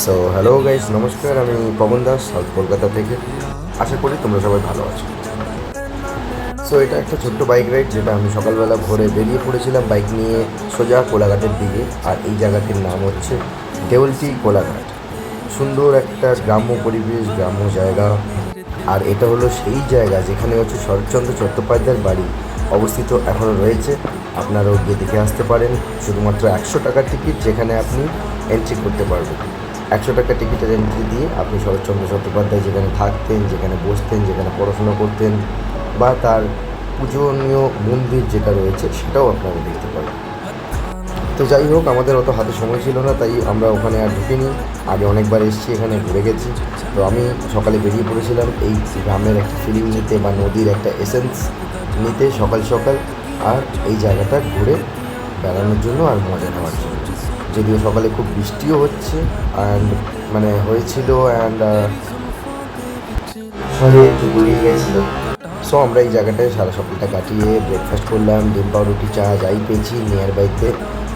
So hello guys, নমস্কার। আমি Pawan Das, south Kolkata থেকে। আশা করি তোমরা সবাই ভালো আছো। সো এটা একটা ছোট্ট বাইক রাইড, যেটা আমি সকালবেলা ভোরে বেরিয়ে পড়েছিলাম বাইক নিয়ে সোজা কোলাঘাটের দিকে। আর এই জায়গাটির নাম হচ্ছে দেউলটি কোলাঘাট। সুন্দর একটা গ্রাম্য পরিবেশ, গ্রাম্য জায়গা। আর এটা হলো সেই জায়গা যেখানে হচ্ছে শরৎচন্দ্র চট্টোপাধ্যায়ের বাড়ি অবস্থিত এখনও রয়েছে। আপনারাও গিয়ে দেখে আসতে পারেন। শুধুমাত্র 100 টাকার টিকিট, যেখানে আপনি এন্ট্রি করতে পারবেন। 100 টাকা টিকিটের এন্ট্রি দিয়ে আপনি শরৎচন্দ্র চট্টোপাধ্যায় যেখানে থাকতেন, যেখানে বসতেন, যেখানে পড়াশোনা করতেন, বা তার পূজনীয় মন্দির যেটা রয়েছে সেটাও আপনারা দেখতে পারেন। তো যাই হোক, আমাদের অত হাতে সময় ছিল না, তাই আমরা ওখানে আর ঢুকিনি। আগে অনেকবার এসেছি, এখানে ঘুরে গেছি। তো আমি সকালে বেরিয়ে পড়েছিলাম এই গ্রামের একটা ফিলিং নিতে, বা নদীর একটা এসেন্স নিতে সকাল সকাল, আর এই জায়গাটা ঘুরে বেড়ানোর জন্য আর মজা নেওয়ার জন্য। যদিও সকালে খুব বৃষ্টিও হচ্ছে, অ্যান্ড মানে হয়েছিল, অ্যান্ড একটু গড়িয়ে গেছিলো। সো আমরা এই জায়গাটায় সারা সকালটা কাটিয়ে ব্রেকফাস্ট করলাম। ডিম পাউরুটি, চা যাই পেয়েছি নিয়ার বাইতে,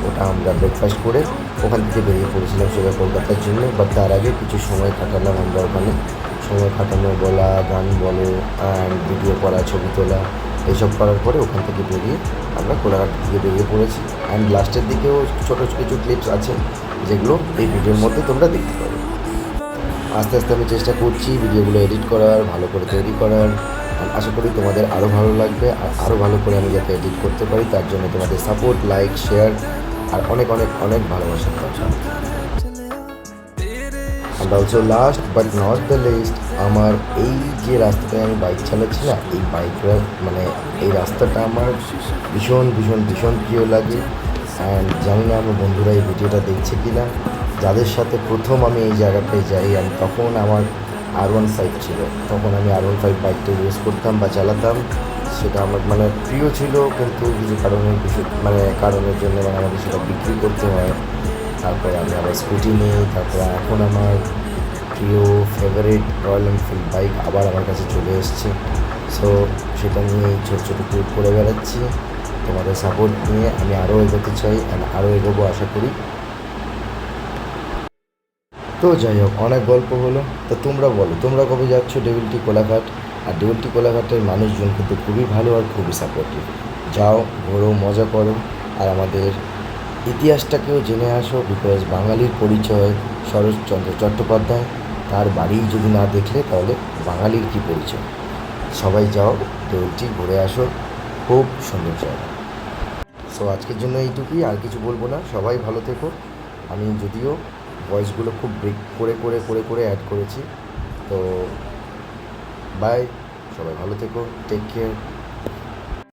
ওটা আমরা ব্রেকফাস্ট করে ওখান থেকে বেরিয়ে পড়েছিলাম সোজা কলকাতার জন্য। বাট তার আগে কিছু সময় কাটালাম আমরা ওখানে। সময় কাটানো বলা, গান বলো, অ্যান্ড ভিডিও করা, ছবি তোলা, এইসব করার পরে ওখান থেকে বেরিয়ে আমরা কোলাঘাট থেকে বেরিয়ে পড়েছি। অ্যান্ড লাস্টের দিকেও ছোটো কিছু ক্লিপস আছে, যেগুলো এই ভিডিওর মধ্যে তোমরা দেখতে পাবে। আস্তে আস্তে আমি চেষ্টা করছি ভিডিওগুলো এডিট করার, ভালো করে তৈরি করার। আশা করি তোমাদের আরও ভালো লাগবে, আর আরও ভালো করে আমি যাতে এডিট করতে পারি, তার জন্য তোমাদের সাপোর্ট, লাইক, শেয়ার আর অনেক অনেক অনেক ভালোবাসার দরকার। And also last but not the least, আমার এই যে রাস্তাটায় আমি বাইক চালাচ্ছি না, এই বাইক মানে এই রাস্তাটা আমার ভীষণ ভীষণ ভীষণ প্রিয় লাগে। অ্যান্ড জানি না আমার বন্ধুরা এই ভিডিওটা দেখছে কি না। যাদের সাথে প্রথম আমি এই জায়গাটায় যাই, আমি তখন আমার R15 ছিল। তখন আমি R15 বাইকটা ইউজ করতাম বা চালাতাম। সেটা আমার মানে প্রিয় ছিল, কিন্তু কিছু কারণের জন্য মানে আমাকে সেটা বিক্রি করতে হয়। তারপরে আমি আবার স্কুটি নিই। তারপরে এখন আমার প্রিয় ফেভারিট রয়্যাল এনফিল্ড বাইক আবার আমার কাছে চলে এসছে। সো সেটা নিয়ে ছোটো ছোটো ট্যুর করে বেড়াচ্ছি। তোমাদের সাপোর্ট নিয়ে আমি আরও এগোতে চাই, অ্যান্ড আরও এগোবো আশা করি। তো যাই হোক, অনেক গল্প হলো। তো তোমরা বলো, তোমরা কবে যাচ্ছ ডেভিলটি কোলাঘাট? আর ডেভিলটি কোলাঘাটের মানুষজন কিন্তু খুবই ভালো আর খুবই সাপোর্টিভ। যাও, ঘোরো, মজা করো, আর আমাদের ইতিহাসটাকেও জেনে আসো। বিকজ বাঙালির পরিচয় শরৎচন্দ্র চট্টোপাধ্যায়, তার বাড়ি যদি না দেখলে তাহলে বাঙালির কী পরিচয়। সবাই যাও, ডেভিলটি ঘুরে আসো, খুব সুন্দর জায়গা। সো আজকের জন্য এইটুকুই, আর কিছু বলবো না। সবাই ভালো থেকো। আমি যদিও ভয়েসগুলো খুব ব্রেক করে করে করে করে অ্যাড করেছি। তো বাই, সবাই ভালো থেকো, টেক কেয়ার।